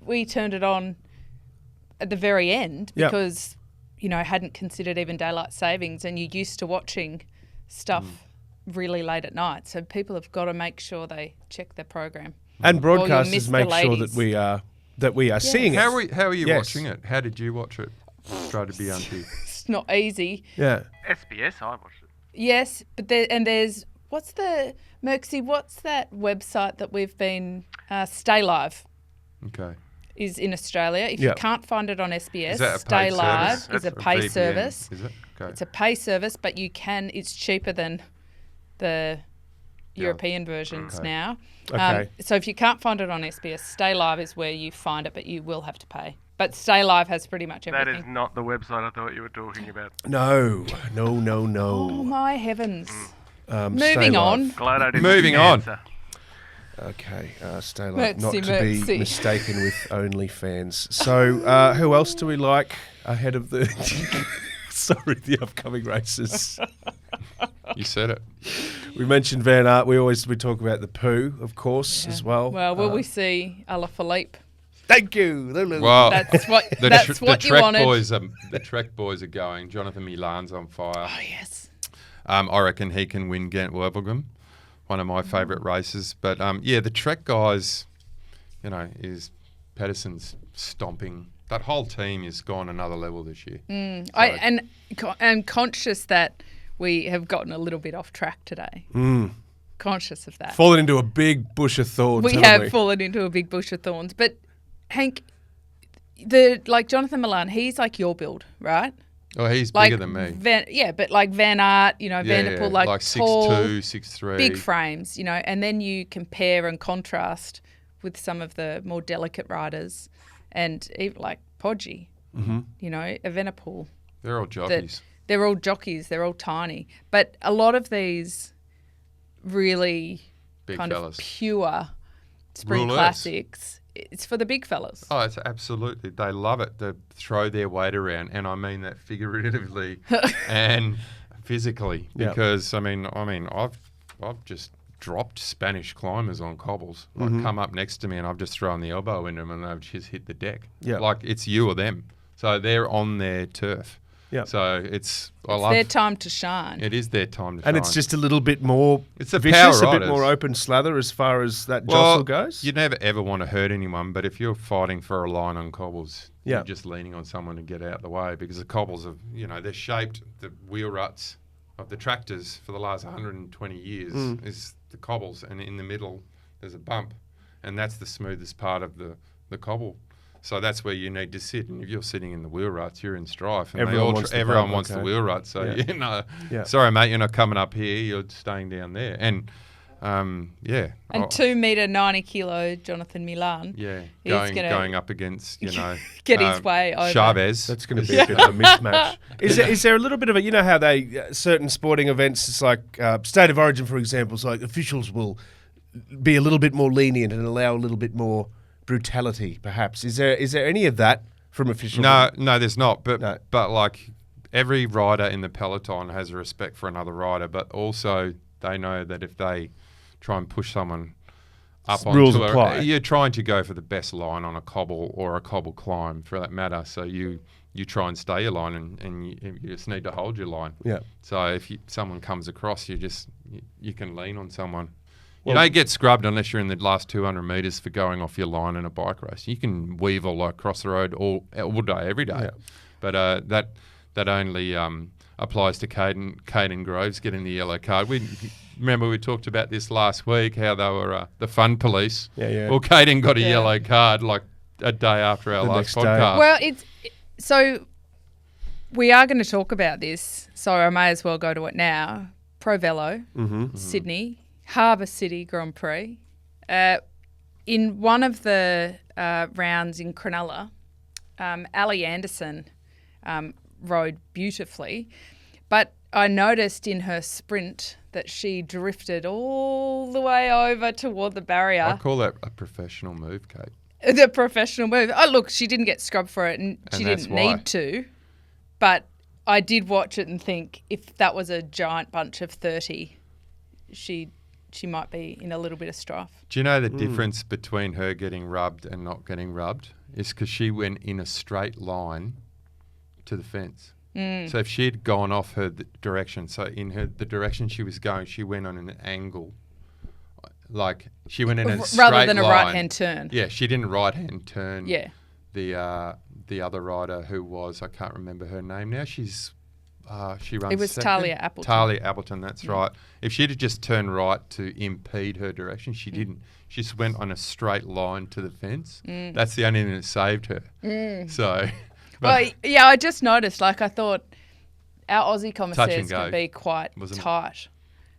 we turned it on at the very end because, hadn't considered even daylight savings, and you're used to watching stuff really late at night. So people have got to make sure they check their program. And broadcasters make sure that we are seeing it. How are you watching it? How did you watch it? Strade Bianche. It's not easy. Yeah. SBS, I watched it. Yes, but there's what's that website that we've been Stay Live? Okay. Is in Australia. If you can't find it on SBS, Stay Live is a pay VPN, service. Is it? Okay. It's a pay service, but it's cheaper than the European versions now. Okay. So if you can't find it on SBS, Stay Live is where you find it, but you will have to pay. But Stay Live has pretty much everything. That is not the website I thought you were talking about. No. Oh, my heavens. Moving on. Glad I didn't Moving on. answer. Okay, Stay Live, not to Merckxy. be mistaken with OnlyFans. So, who else do we like ahead of the the upcoming races? You said it. We mentioned Van Aert. We talk about the poo, of course, as well. Well, will we see Alaphilippe? Thank you. Well, That's what the you wanted. The Trek boys are going. Jonathan Milan's on fire. Oh yes. I reckon he can win Gent-Wevelgem, one of my favourite races. But the Trek guys, is Pedersen's stomping. That whole team has gone another level this year. I'm conscious that we have gotten a little bit off track today. Conscious of that. Fallen into a big bush of thorns. We have fallen into a big bush of thorns. But Henk, Jonathan Milan, he's like your build, right? Oh, he's bigger than me. But like Van Aert, Van der Poel, like tall, 6'2", 6'3". big frames, and then you compare and contrast with some of the more delicate riders, and even like Poggi, Evenepoel. They're all jockeys. They're all jockeys. They're all tiny. But a lot of these really big kind fellas. of pure spring Rulers. classics, it's for the big fellas. Oh, it's absolutely. They love it. They throw their weight around, and I mean that figuratively and physically. Because I've just dropped Spanish climbers on cobbles. Come up next to me, and I've just thrown the elbow into them, and they've just hit the deck. Yeah. Like it's you or them. So they're on their turf. Yeah. So it's their time to shine. It is their time to shine. And it's just a little bit more it's a vicious, power a bit riders. more open slather as far as that jostle goes. You never ever want to hurt anyone, but if you're fighting for a line on cobbles, Yeah. you're just leaning on someone to get out the way because the cobbles are, they're shaped, the wheel ruts of the tractors for the last 120 years is the cobbles, and in the middle there's a bump, and that's the smoothest part of the cobble. So that's where you need to sit, and if you're sitting in the wheel ruts, you're in strife. And Everyone wants the wheel ruts. So Yeah. sorry mate, you're not coming up here. You're staying down there. And yeah. And 2 metre 90 kilo Jonathan Milan. Yeah, is going up against, get his way over. Chavez. That's going to be a bit of a mismatch. Is there a little bit of a, how they, certain sporting events, it's like State of Origin, for example, it's like officials will be a little bit more lenient and allow a little bit more brutality, perhaps. Is there any of that from officials? No, there's not. But like every rider in the peloton has a respect for another rider, but also they know that if they try and push someone up on rules tour, apply. You're trying to go for the best line on a cobble or a cobble climb for that matter. So you try and stay your line and you just need to hold your line. Yeah. So if someone comes across, you can lean on someone. You don't get scrubbed unless you're in the last 200 metres for going off your line in a bike race. You can weevil across the road all day, every day. Yeah. But that only applies to Caden Groves getting the yellow card. Remember we talked about this last week, how they were the fun police. Yeah. Well, Caden got a yellow card like a day after our last podcast. Well, so we are going to talk about this, so I may as well go to it now. ProVelo, Sydney, Harbour City Grand Prix. In one of the rounds in Cronulla, Alli Anderson rode beautifully, but I noticed in her sprint that she drifted all the way over toward the barrier. I call that a professional move, Kate. The professional move. Oh, look, she didn't get scrubbed for it and she didn't need to, but I did watch it and think if that was a giant bunch of 30, she might be in a little bit of strife. Do you know the difference between her getting rubbed and not getting rubbed? Is because she went in a straight line to the fence. So if she had gone off her direction, so in the direction she was going, she went on an angle. Like she went in a straight line. Rather than a right-hand turn. Yeah, she didn't right-hand turn. Yeah. The other rider who was, I can't remember her name now. She runs It was second. Talia Appleton. Talia Appleton, that's right. If she'd have just turned right to impede her direction, she didn't. She just went on a straight line to the fence. That's the only thing that saved her. So... Well, yeah, I just noticed, I thought our Aussie commissaires can be quite tight.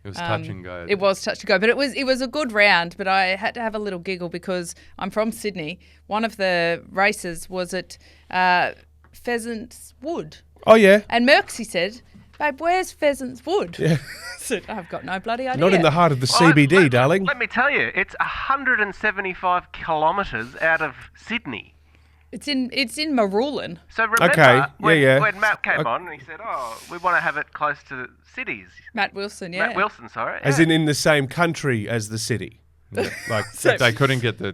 It was touch and go. It was touch and go, but it was a good round, but I had to have a little giggle because I'm from Sydney. One of the races was at Pheasants Wood. Oh, yeah. And Merckxy said, babe, where's Pheasants Wood? Yeah. I said, I've got no bloody idea. Not in the heart of the CBD, darling. Let me tell you, it's 175 kilometres out of Sydney. It's in Marulan. So remember when Matt came on and he said, we want to have it close to cities. Matt Wilson, yeah. Matt Wilson, sorry. As in the same country as the city. Yeah. Like they couldn't get the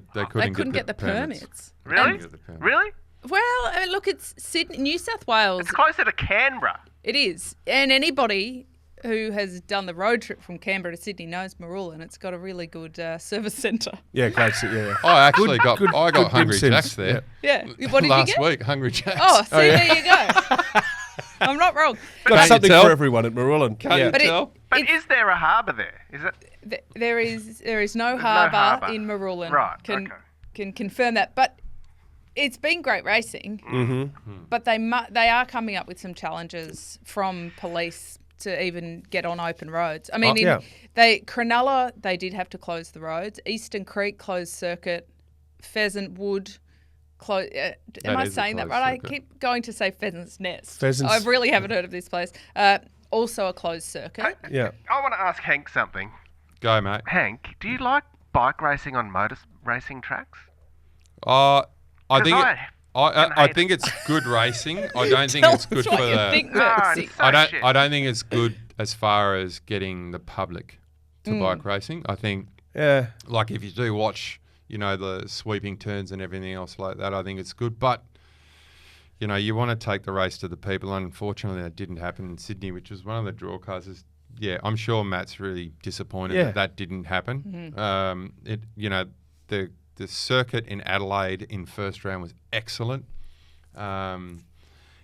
permits. Really? Really? Well, look, it's Sydney, New South Wales. It's closer to Canberra. It is. And anybody who has done the road trip from Canberra to Sydney knows Marulan. It's got a really good service centre. Yeah, great. Yeah. I actually got Hungry Jacks there. Yeah. What did last you get? week, Hungry Jacks. Oh, see, there you go. I'm not wrong. Got something for everyone at Marulan. Can't you tell? But is there a harbour there? Is it? There is no harbour in Marulan. Right. Can confirm that, but. It's been great racing, but they are coming up with some challenges from police to even get on open roads. I mean, Cronulla, they did have to close the roads. Eastern Creek closed circuit. Pheasant Wood closed. Am I saying that right? Circuit. I keep going to say Pheasant's Nest. I really haven't heard of this place. Also a closed circuit. I want to ask Henk something. Go, mate. Henk, do you like bike racing on motor racing tracks? I think it's good racing. I don't think it's good for the. I don't think it's good as far as getting the public to bike racing. I think, like if you do watch, the sweeping turns and everything else like that, I think it's good. But you want to take the race to the people. Unfortunately, that didn't happen in Sydney, which was one of the draw cars. I'm sure Matt's really disappointed that didn't happen. The circuit in Adelaide in first round was excellent, and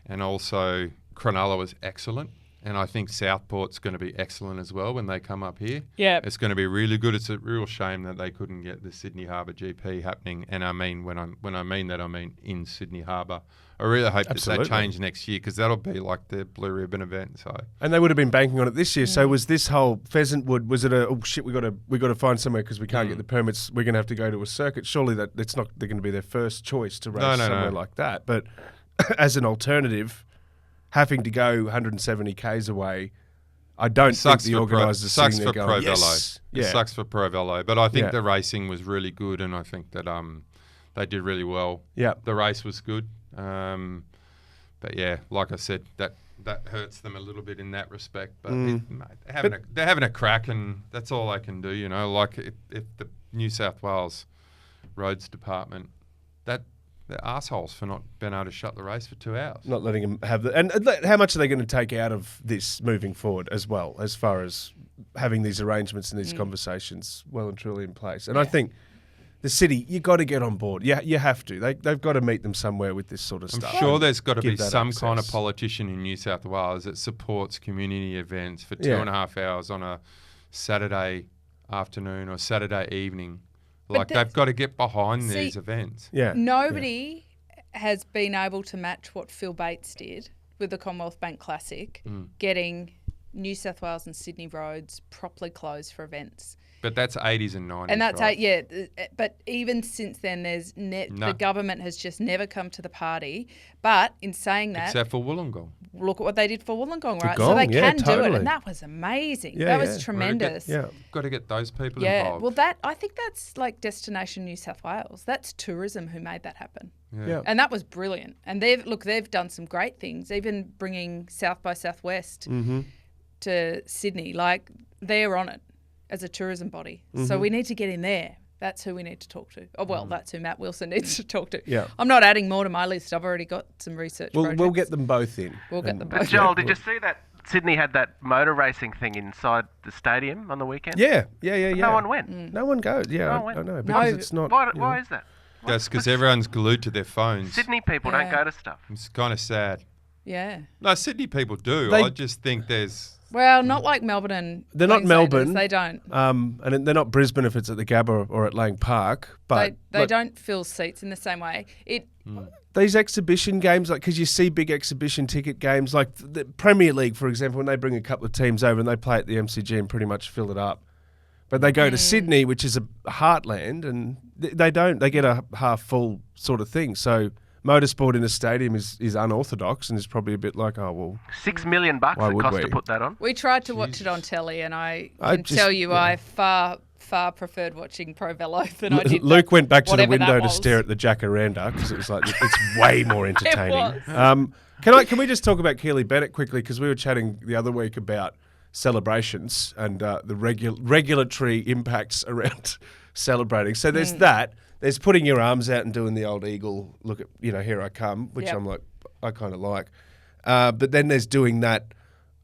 also Cronulla was excellent. And I think Southport's going to be excellent as well when they come up here. Yeah. It's going to be really good. It's a real shame that they couldn't get the Sydney Harbour GP happening. And I mean, when I mean that, I mean in Sydney Harbour. I really hope that they change next year, because that'll be like the blue ribbon event. So. And they would have been banking on it this year. So was this whole Pheasantwood? Was it we got to find somewhere because we can't get the permits? We're going to have to go to a circuit. Surely they're going to be their first choice to race somewhere like that. But as an alternative, having to go 170 k's away, I don't think the organisers are sitting there going, yes. It sucks for ProVelo. But I think the racing was really good, and I think that they did really well. Yeah, the race was good. But yeah, like I said, that hurts them a little bit in that respect. But they're having a crack, and that's all they can do. You know, like if the New South Wales Roads Department, they're assholes for not being able to shut the race for 2 hours. Not letting them have and how much are they going to take out of this moving forward as well, as far as having these arrangements and these conversations well and truly in place? And I think the city, you got to get on board. Yeah, you have to. They've got to meet them somewhere with this sort of stuff. I'm sure there's got to be some kind of politician in New South Wales that supports community events for 2.5 hours on a Saturday afternoon or Saturday evening. Like, they've got to get behind these events. Yeah. Nobody has been able to match what Phil Bates did with the Commonwealth Bank Classic, getting New South Wales and Sydney roads properly closed for events. But that's 80s and 90s, and that's right? But even since then, the government has just never come to the party. But in saying that, except for Wollongong, look at what they did for Wollongong, right? So they can do it, and that was amazing. That was tremendous. Got to get those people involved. Well, I think that's like Destination New South Wales. That's tourism who made that happen. Yeah. And that was brilliant. And they've done some great things, even bringing South by Southwest to Sydney. Like, they're on it as a tourism body. So we need to get in there. That's who we need to talk to. Oh, well, that's who Matt Wilson needs to talk to. Yeah. I'm not adding more to my list. I've already got some research projects. We'll get them both in. We'll get them both in. But Joel, did you see that Sydney had that motor racing thing inside the stadium on the weekend? Yeah. No one went. No one goes. Yeah, I know. Because it's not... Why is that? That's because everyone's glued to their phones. Sydney people don't go to stuff. It's kind of sad. Yeah. No, Sydney people do. I just think there's... Well, not like Melbourne and they're not Melbourne. They don't. And they're not Brisbane if it's at the Gabba or at Lang Park. But they don't fill seats in the same way. These exhibition games, like, because you see big exhibition ticket games, like the Premier League, for example, when they bring a couple of teams over and they play at the MCG and pretty much fill it up. But they go to Sydney, which is a heartland, and they don't. They get a half full sort of thing. So motorsport in a stadium is unorthodox and is probably a bit like, oh, well... $6 million it cost to put that on. We tried to watch it on telly, and I tell you, I far preferred watching ProVelo than I did. Luke went back to the window to stare at the jacaranda because it was like, it's way more entertaining. Can we just talk about Keely Bennett quickly, because we were chatting the other week about celebrations and the regulatory impacts around celebrating. So there's that. There's putting your arms out and doing the old eagle, look at, here I come, which I'm like, I kind of like. But then there's doing that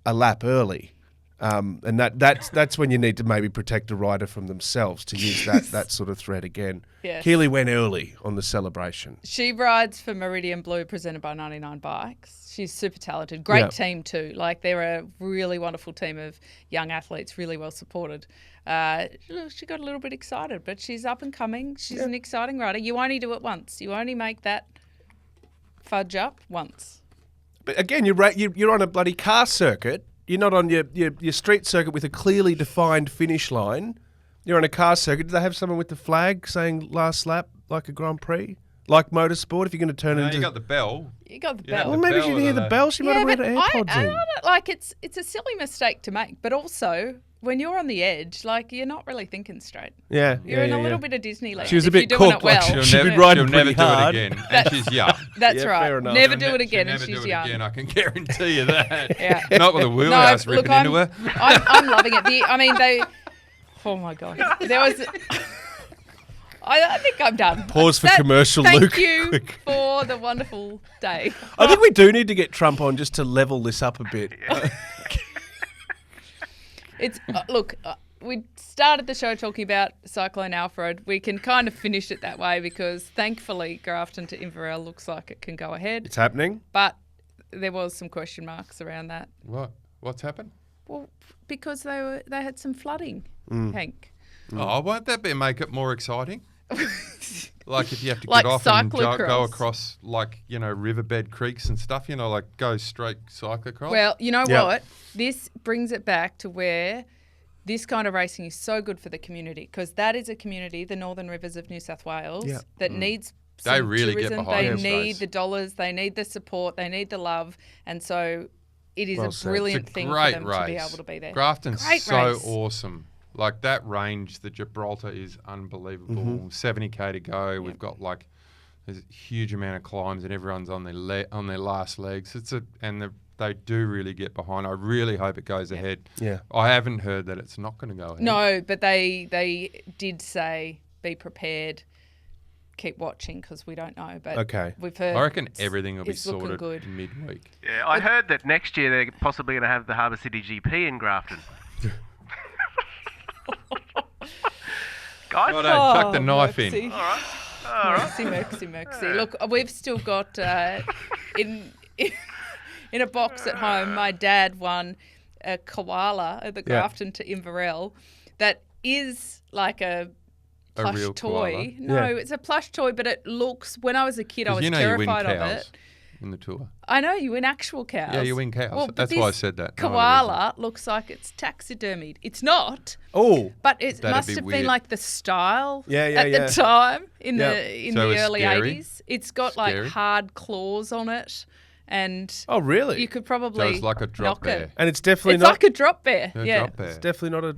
a lap early. And that's when you need to maybe protect a rider from themselves, to use that sort of thread again. Yes. Keely went early on the celebration. She rides for Meridian Blue, presented by 99 Bikes. She's super talented. Great team too. Like, they're a really wonderful team of young athletes, really well supported. She got a little bit excited, but she's up and coming. She's an exciting rider. You only do it once. You only make that fudge up once. But again, you're on a bloody car circuit. You're not on your street circuit with a clearly defined finish line. You're on a car circuit. Do they have someone with the flag saying last lap, like a Grand Prix? Like motorsport, if you're going to turn into... you got the bell. You got the bell. Well, maybe she didn't hear the bell. She might have had her AirPods in. Like, it's a silly mistake to make. But also, when you're on the edge, like, you're not really thinking straight. Yeah. You're in a little bit of Disneyland. She was a bit cooked. She'll never do it again. And she's young. That's right. Never do it again, and she's young. Again, I can guarantee you that. Not with a wheelhouse ripping into her. I'm loving it. Oh, my God. There was... I think I'm done. Pause for commercial, Luke. Thank you for the wonderful day. I think we do need to get Trump on just to level this up a bit. It's we started the show talking about Cyclone Alfred. We can kind of finish it that way because thankfully Grafton to Inverell looks like it can go ahead. It's happening. But there was some question marks around that. What What's happened? Well, because they had some flooding, Hank. Oh, won't that make it more exciting? Like if you have to Like get off and go cyclocross. across, like, riverbed creeks and stuff, like go straight cyclocross. Well, you know Yep. what? This brings it back to where this kind of racing is so good for the community, because that is a community, the Northern Rivers of New South Wales, Yep. that needs They some really get tourism. behind They this need race. the dollars, they need the support, they need the love, and so it is Well a said. brilliant it's a thing for great them race. to be able to be there. Grafton's Great so race. awesome. Like that range, the Gibraltar is unbelievable. 70k to go. We've got there's a huge amount of climbs, and everyone's on their last legs. They do really get behind. I really hope it goes ahead. Yeah. I haven't heard that it's not going to go ahead. No, but they did say be prepared, keep watching, because we don't know. But Okay. we've heard. I reckon everything will be it's looking sorted good. midweek. Yeah, I heard that next year they're possibly going to have the Harbour City GP in Grafton. Guys, Oh, don't chuck the knife in. Merckxy. all right. Merckxy. Look, we've still got in a box at home. My dad won a koala at the Grafton to Inverell that is like a plush real toy. koala? No, Yeah. it's a plush toy, but it looks. When I was a kid, I 'Cause was you win terrified of cows it. in the Tour. I know you win actual cows. Yeah, you win cows. Well, but That's why I this said that. No other Koala looks like it's taxidermied. It's not. Oh, But it That'd must be have weird. been like the style Yeah, at yeah. the time in Yep. the So it's early scary? 80s. It's got Scary? like hard claws on it, and oh, really? you could So probably it's like a drop knock bear. it. And it's definitely It's not. like a drop bear. A Yeah, drop bear. It's definitely not a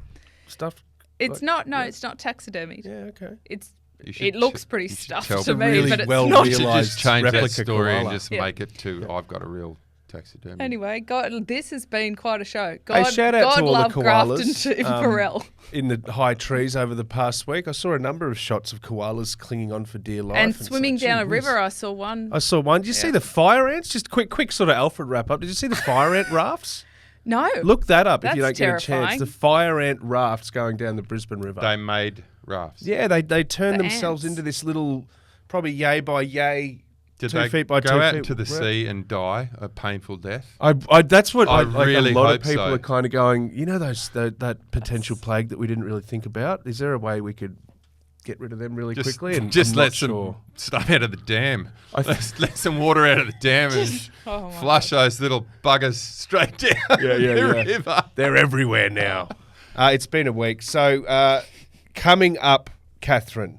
stuffed. it's not. No, it's not taxidermied. Yeah. Okay. It's. You should It looks ch- pretty you should stuffed tell to them. me, really but it's well not. You should realised just change that replica story and koala. just Yeah. make it to I've got a real taxidermy. Anyway, God, this has been quite a show. God, shout out God to all the love Grafton koalas, to Inverell. In the high trees over the past week, I saw a number of shots of koalas clinging on for dear life. And so, swimming gee down a whiz. river, I saw one. I saw one. Did you see the fire ants? Just quick sort of Alfred wrap up. Did you see the fire ant rafts? No. Look that up if you don't That's get a chance. terrifying. The fire ant rafts going down the Brisbane River. They made rafts. Yeah, they turned The themselves ants. into this little, probably yay by yay, Did 2 they feet by 2 go out feet into the right? sea and die a painful death? I that's what I like really a lot hope of people so. are kind of going. That potential plague that we didn't really think about. Is there a way we could get rid of them really quickly? And just I'm let not some sure. stuff out of the dam. I th- Let some water out of the dam and Oh, my flush those little buggers straight down the river. They're everywhere now. It's been a week. So coming up, Katherine,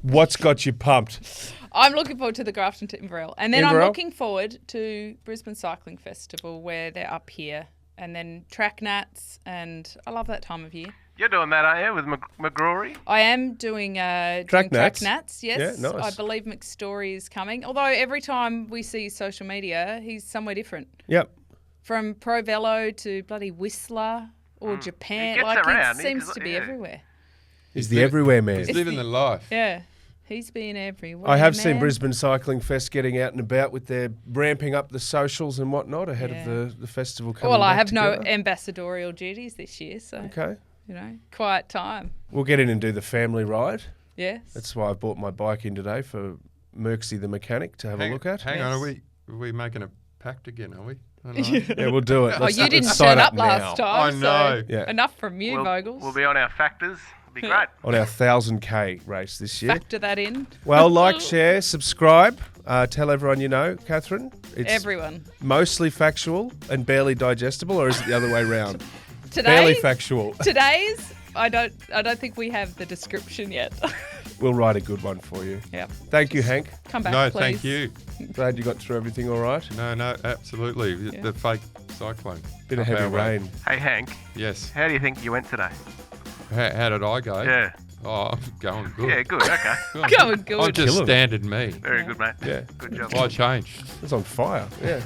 what's got you pumped? I'm looking forward to the Grafton to Inverell. And then I'm Inverell? looking forward to Brisbane Cycling Festival, where they're up here. And then track nats, and I love that time of year. You're doing that, aren't you, with McGrory? I am doing Track track nats? nats, yes. Yeah, nice. I believe McStory is coming. Although every time we see social media, he's somewhere different. Yep. From ProVelo to bloody Whistler or Japan. He gets Like, around, it seems because- to be yeah. everywhere. He's the everywhere man. He's living the life. Yeah. He's been everywhere. I have seen man. Brisbane Cycling Fest getting out and about with their ramping up the socials and whatnot ahead Yeah. of the festival coming Well, I back have no together. ambassadorial duties this year, so, Okay. quiet time. We'll get in and do the family ride. Yes. That's why I bought my bike in today for Merckxy the mechanic to have a look at. Hang on, Yes. are we making a pact again, are we? I know. Yeah, we'll do it. Oh, Let's- you didn't let's turn sign up now. last time. I know. So Yeah. enough from you, Vogels. We'll be on our factors. It'll be great. On our 1,000k race this year. Factor that in. Well, like, share, subscribe. Tell everyone you know, Katherine. It's Everyone. mostly factual and barely digestible, or is it the other way round? Barely Today's, factual. today's, I don't think we have the description yet. We'll write a good one for you. Yep. Thank you, Hank. Come back, No, please. thank you. Glad you got through everything all right. No, absolutely. The fake cyclone. Bit of Up heavy our way. rain. Hey, Hank, Yes. how do you think you went today? How did I go? Yeah. Oh, I'm going good. Yeah, good. Okay. Going good. I'm just Killing it. standard me. Very good, mate. Yeah. Good job. Why change? It's on fire. Yeah.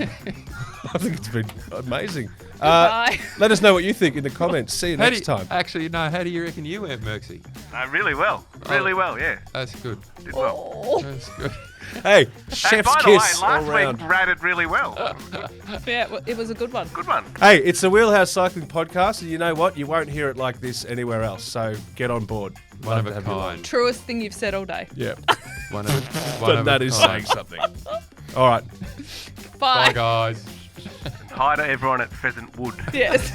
I think it's been amazing. Goodbye. Let us know what you think in the comments. See you next time. Actually, no. How do you reckon you went, Merckxy? Really well. Really well, yeah. That's good. Did well. Oh. That's good. Hey, And chef's by the way, kiss all last round. week rated really well. Yeah, well, it was a good one. Good one. Hey, it's the Wheelhouse Cycling Podcast, and you know what? You won't hear it like this anywhere else. So get on board. One Love of to a have you along. kind. Truest thing you've said all day. Yeah. One of But a that is kind. saying something. All right. Bye. Bye, guys. Hi to everyone at Pheasant Wood. Yes.